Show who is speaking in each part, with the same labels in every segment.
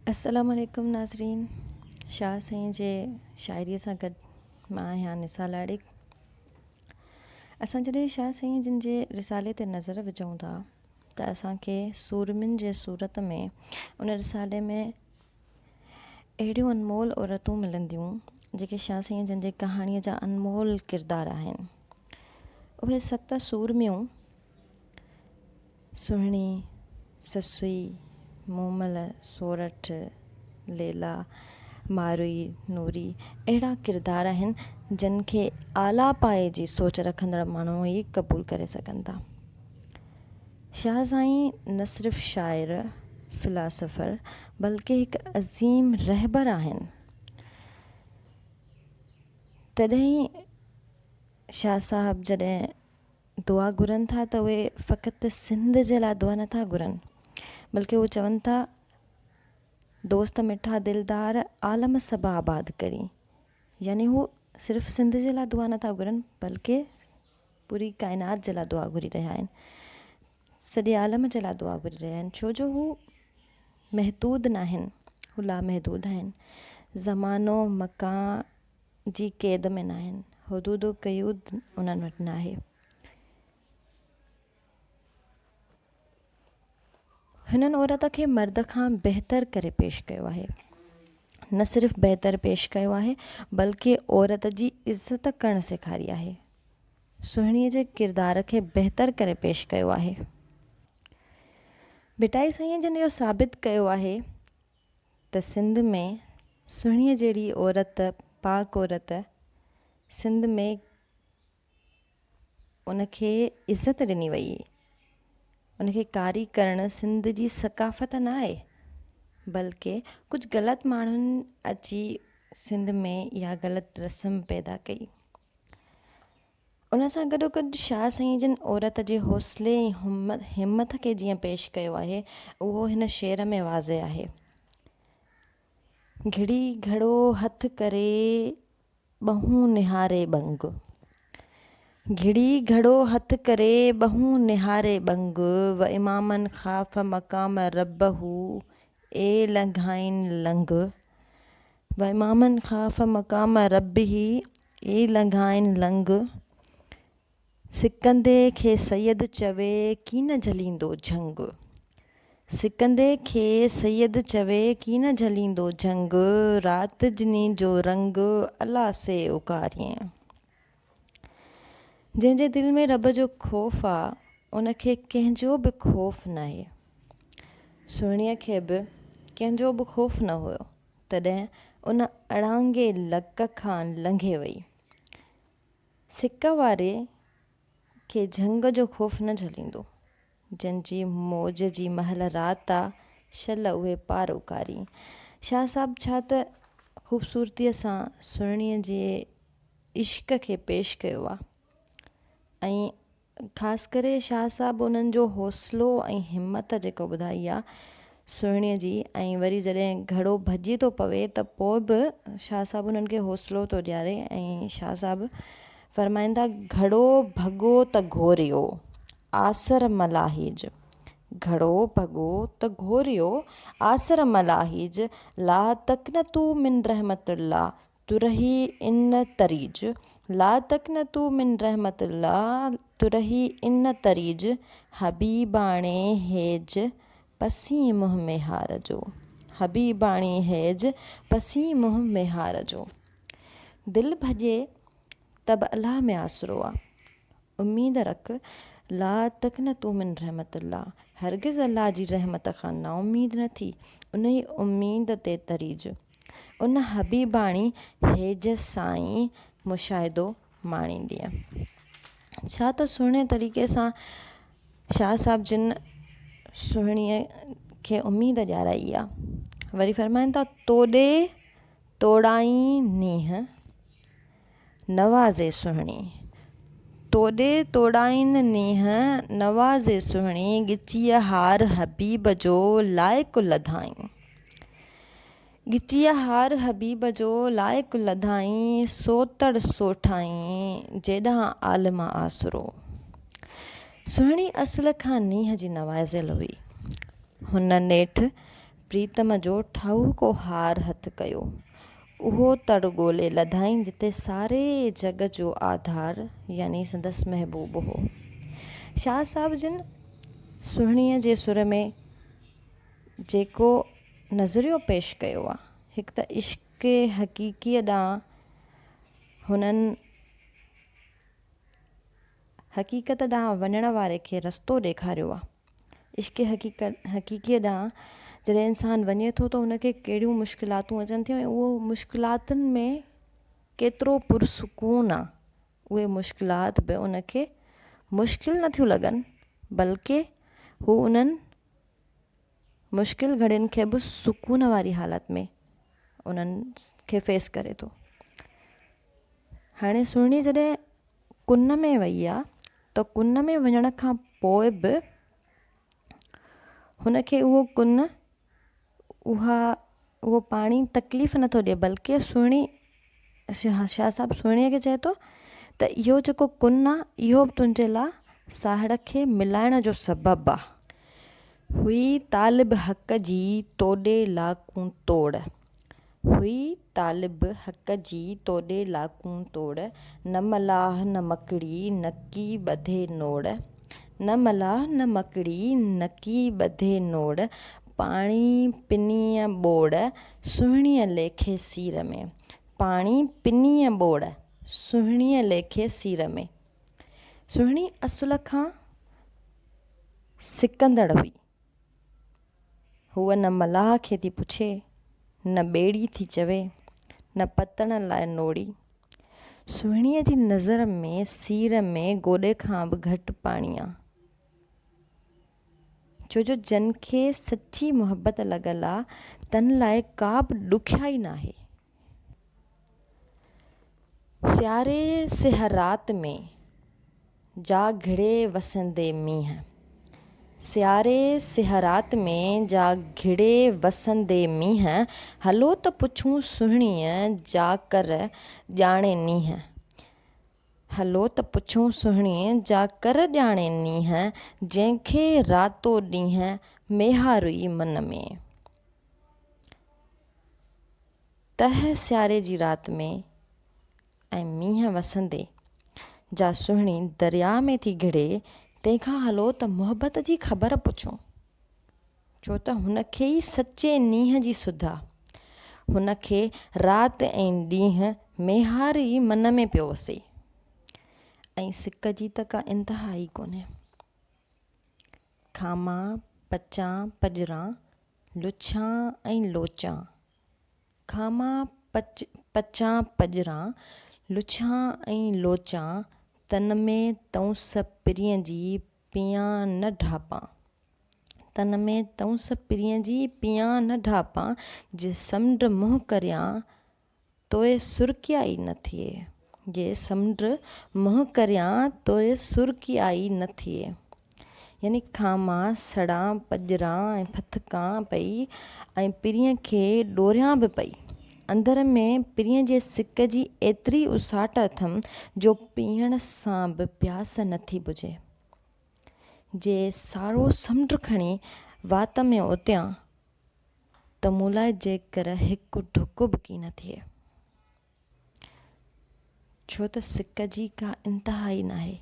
Speaker 1: अस्सलाम वालेकुम नाज़रीन। शाह साईं जे शाइरीअ सां गॾु मां आहियां निसा लाड़िक। असां जॾहिं शाह साईं जिन जे रिसाले ते नज़र विझूं था त असांखे सूरमिन जे सूरत में उन रिसाले में अहिड़ियूं अनमोल औरतूं मिलंदियूं जेके शाह साईं जिन जे कहाणीअ जा अनमोल किरदार आहिनि। उहे 7 सूरमियूं सुहिणी, ससुई, मोमल, सोरठ, लेला, मारुई, नूरी अहिड़ा किरदार आहिनि जिन खे आला पाए जी सोच रखंदड़ माण्हू ई क़बूल करे सघनि था। शाह साईं न सिर्फ़ु शाइर, फ़िलासफ़र बल्कि हिकु अज़ीम रहबर आहिनि। तॾहिं शाह साहब जॾहिं दुआ घुरनि था त उहे फ़क़ति सिंध जे लाइ दुआ नथा घुरनि, बल्कि उहे चवनि था दोस्त मिठा दिलदार आलम सब आबाद करी। यानी हू सिर्फ़ु सिंध जे लाइ दुआ नथा घुरनि बल्कि पूरी काइनात जे लाइ दुआ घुरी रहिया आहिनि, सॼे आलम जे लाइ दुआ घुरी रहिया आहिनि। छो जो हू महदूद न आहिनि, हू लामहदूद आहिनि। ज़मानो मकान जी क़ैद में न आहिनि, हुदूद क़यूद उन्हनि वटि न आहे। हिननि औरत खे मर्द खां बहितर करे पेश कयो आहे। न सिर्फ़ु बहितर पेश कयो आहे बल्कि औरत जी इज़त करणु सेखारी आहे। सुहिणीअ जे किरदार खे बहितर करे पेश कयो आहे। भिटाई साईं जिन इहो साबित कयो आहे त सिंध में सुहिणीअ जहिड़ी औरत, पाक औरत, सिंध में उनखे इज़त ॾिनी वई। उनखे कारी करणु सिंध जी सकाफ़त न आहे, बल्कि कुझु ग़लति माण्हुनि अची सिंध में इहा ग़लति रस्म पैदा कई। उन सां गॾोगॾु शाह साईं जिन औरत जे हौसले ऐं हिमत खे जीअं पेश कयो आहे उहो हिन शेर में वाज़े आहे। घिड़ी घड़ो हथ करे ॿहूं निहारे बंग, घिड़ी घड़ो हथ करे ॿहूं निहारे बंग, व इमामन ख़ाफ़ मक़ाम रब्बहू ए लंघाइन लंघ, व इमामन ख़ाफ़ मक़ाम रब्बही ए लंघाइन लंघ, सिकंदे खे सैयद चवे कीन झलींदो झंग, सिकंदे खे सैयद चवे कीन झलींदो झंग, रात जिनी जो रंग अला से उकारियं। जंहिंजे दिलि में रब जो ख़ौफ़ आहे उनखे कंहिंजो बि ख़ौफ़ न आहे। सुहिणीअ खे बि कंहिंजो बि ख़ौफ़ न हुयो, तॾहिं उन अड़ांगे लक खां लंघे वई। सिक वारे खे झंग जो ख़ौफ़ न झलींदो, जंहिंजी मौज जी महल रात आहे शल उहे पार उकारी। शाह साहब छा त ख़ूबसूरतीअ सां सुहिणीअ जे इश्क खे पेश कयो आहे, ऐं ख़ासि करे शाह साहब उन्हनि जो हौसलो ऐं हिमत जेको ॿुधाई आहे सुहिणीअ जी, ऐं वरी जॾहिं घड़ो भॼी थो पवे त पोइ बि शाह साहब उन्हनि खे हौसलो थो ॾियारे। ऐं शाह साहब फरमाइनि था घड़ो भॻो त घोरियो आसर मलाहिज, घड़ो भॻो त घोरियो आसर मलाहिज, ला तकनतू मिन रहमतुल्लाह तुरही इन तरीज, ला तकनतू मिन रहमतुल्लाह तुरही इन तरीज, हबीबाणे हेज पसी मुंह में हार जो, हबीबाणी हेज पसी मुंह में हार जो। दिलि भॼे त बि अलाह में आसरो आहे, उमीद रख ला तकनतू मिन रहमतुल्लाह, हरगिज़ अलाह जी रहमत खां ना उमीद न थी, उन ई उमीद ते तरीज। उन हबीबाणी हेज साईं मुशाहिदो माणींदीअ। छा त सुहिणे तरीक़े सां शाह साहब जिन सुहिणीअ खे उमीद ॾियाराई आहे। वरी फरमाइनि था तोॾे तोड़ाई नींहं नवाज़े सुहिणी, तोॾे तोड़ाइन नींहं नवाज़े सुहिणी, ॻिचीअ हार हबीब जो लाइक़ु लधाई, ॻिचीअ हार हबीब जो लाइक़ु लधाई, सोतड़ सोठाई जेॾां आलिम आसरो। सुहिणी असुल खां नींहं जी नवाज़ियल हुई। हुन नेठि प्रीतम जो ठाहूको हार हथ कयो, उहो तड़ ॻोल्हे लधाई जिते सारे जग जो आधार यानी संदसि महबूब हो। शाह साहिब जिन सुहिणीअ जे सुर में जेको नज़रियो पेश कयो आहे, हिकु त इश्क़ हक़ीक़ीअ ॾांहुं हुननि हक़ीक़त ॾांहुं वञण वारे खे रस्तो ॾेखारियो आहे। इश्क़ हक़ीक़ीअ ॾांहुं जॾहिं इंसानु वञे थो त उनखे कहिड़ियूं मुश्किलातूं अचनि थियूं ऐं उहो मुश्किलातुनि में केतिरो पुरसुकून आहे। उहे मुश्किलात बि उनखे मुश्किल नथियूं लॻनि, बल्कि हू उन्हनि मुश्किल घड़ियुनि खे बि सुकून वारी हालत में उन्हनि खे फेस करे थो। हाणे सुहिणी जॾहिं कुन में वई आहे त कुन में वञण खां पोइ बि हुनखे उहो कुन उहो पाणी तकलीफ़ नथो ॾिए, बल्कि सुहिणी शाह साहिबु सुहिणीअ खे चए थो त इहो जेको कुन आहे इहो बि तुंहिंजे लाइ साहिड़ खे मिलाइण जो सबबु आहे। हुई तालिब हक़ जी तोॾे लाकूं तोड़, हुई तालिब हक़ जी तोॾे लाकूं तोड़, न मलाह न मकड़ी नकी ॿधे नोड़, न मलाह न मकड़ी नकी ॿधे नोड़, पाणी पिनीअ ॿोड़ सुहिणीअ लेखे सीर में, पाणी पिनीअ ॿोड़ सुहिणीअ लेखे सीर में। सुहिणी असुल खां सिकंदड़ हुई। हूअ न मलाह खे थी पुछे, न ॿेड़ी थी चवे, न पतण लाइ नोड़ी। सुहिणीअ जी नज़र में सीर में गोॾे खां बि घटि पाणी आहे, छो जो जन खे सची मुहबत लॻल आहे तन लाइ का बि ॾुखियाई न आहे। सियारे सिहरात में जा घिड़े वसंदे मींहं, सियारे सिहरात में जा घिड़े वसंदे मींहं, हलो त पुछूं सुहिणीअ जा कर ॼाणे नींहं, हलो त पुछूं सुहिणीअ जा कर ॼाणे नींहं, जंहिंखे रातो ॾींहं मेहारुई मन में। तह सियारे जी राति में ऐं मींहं वसंदे जा सुहिणी दरिया में थी घिड़े, तंहिंखां हलो त मुहबत जी ख़बर पुछूं, छो त हुनखे ई सचे नींहं जी सुध आहे। हुनखे राति ऐं ॾींहं मेहार ई मन में पियो वसे, ऐं सिक जी त का इंतिहा ई कोन्हे। खामा पचां पजरां लुछां ऐं लोचां, खामा पचां पजरां लुछां ऐं लोचां, तन में तौंस पिरीअ जी पियां न ढापां, तन में तौंस पिरीअ जी पियां न ढापां, जे समुंड मुंहुं करियां तोए सुरकियाई न थिए, जे समुंड मुंहुं करियां तोए सुरकियाई न थिए। यानी खामा सड़ां पजरां ऐं फथकां पई ऐं पिरीअ खे ॾोरियां बि पई, अंदर में पिरीअ जे सिक जी एतिरी उसाट अथमि जो पीअण सां बि प्यास नथी बुझे। जे सारो समुंड खणी वात में उतियां त मूं लाइ जेकर हिकु ढुक बि की न थिए, छो त सिक जी का इंतिहा ई न आहे।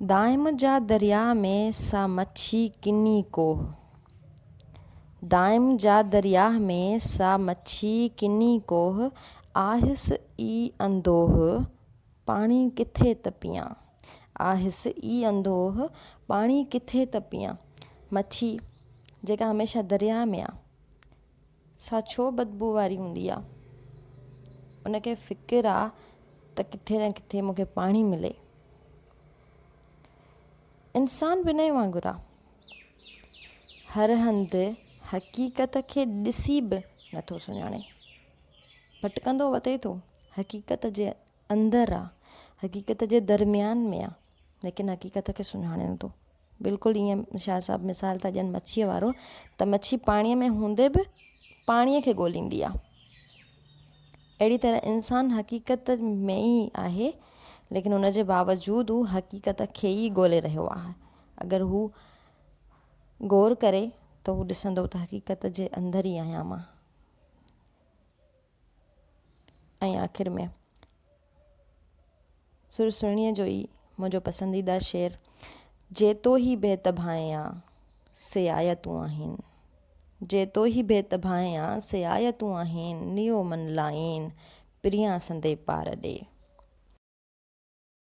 Speaker 1: दाइम जा दरिया में सा मच्छी किनी कोह, दाइम जा दरिया में सा मच्छी किनी कोह, आहिस ई अंदोह पाणी किथे त पियां, आहिस ई अंदोह पाणी किथे त पियां। मच्छी जेका हमेशह दरिया में आहे, सा छो बदबू वारी हूंदी आहे, उनखे फ़िकिर आहे त किथे न किथे मूंखे पाणी मिले। इंसान बि इन वांगुरु आहे, हर हंधि हक़ीक़त खे ॾिसी बि नथो सुञाणे, भटकंदो वते थो, हक़ीक़त जे अंदरि आहे, हक़ीक़त जे दरमियान में आहे, लेकिन हक़ीक़त खे सुञाणे नथो। बिल्कुलु ईअं शाह साहिबु मिसाल था ॾियनि मच्छीअ वारो, त मच्छी पाणीअ में हूंदे बि पाणीअ खे ॻोल्हींदी आहे। अहिड़ी तरह इंसानु हक़ीक़त में ई आहे, लेकिन उनजे बावजूदि हू हक़ीक़त खे ई ॻोल्हे रहियो आहे। अगरि हू गौर करे त हू ॾिसंदो त हक़ीक़त जे अंदरि ई आहियां मां। ऐं आख़िर में सुरसुणीअ जो ई मुंहिंजो पसंदीदा शेर, जेतो ही बेतभायां से आयतूं आहिनि, जेतो ही बेतभायां से आयतूं आहिनि, नियो मन लाइन प्रिया संदे पार ॾे।